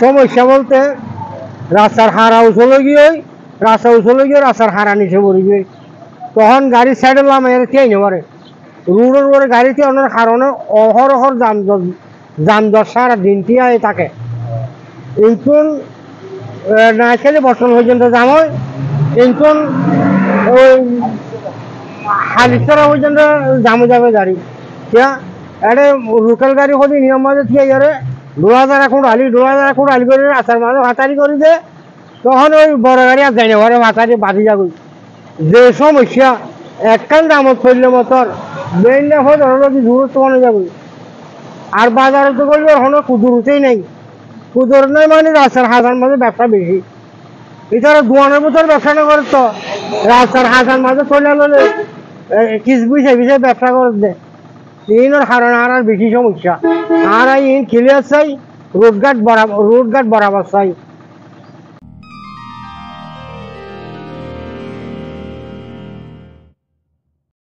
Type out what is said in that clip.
সমস্যা বলতে রাস্তার হারা উচলে গিয়ে রাস্তার হারা নিচে পড়ে গিয়ে তখন গাড়ি সাইডে লামাই খেয়ে নেবারে রোডের উপরে গাড়িতে অনেক কারণে অহরহর যানজট সারা দিনটি থাকে ইনকুন না খেলে বর্তমান পর্যন্ত জাম হয় ইনকুন ওই হালিশরা পর্যন্ত জামে যাবে গাড়ি এটা লোকাল গাড়ি হলে নিয়ম মাঝে ঠিক আছে ডোলাদার এখন আলি করে রাস্তার মাঝে ভাতারি করে দে তখন ওই বড় গাড়ি আর যাই না ঘরে ভাতারি বাঁধি যাবে যে সমস্যা একখান দামত চললে মতন বেরলে হয় ধরো দূরত্ব মনে যাবে আর বাজারে তো করলে ওখানে কুদুরতেই নেই কুদুর নেই মানে রাস্তার হাজার মাঝে ব্যবসা বেশি এছাড়া দোয়ানের মতন ব্যবসা না করে তো রাস্তার হাজার মাঝে চলে গেলে কিস বিষে ব্যবসা করে দেয় ইনের হারানো আর বেশি সমস্যা আর ইন ক্লিয়ার চাই রোডঘাট বরাবর চাই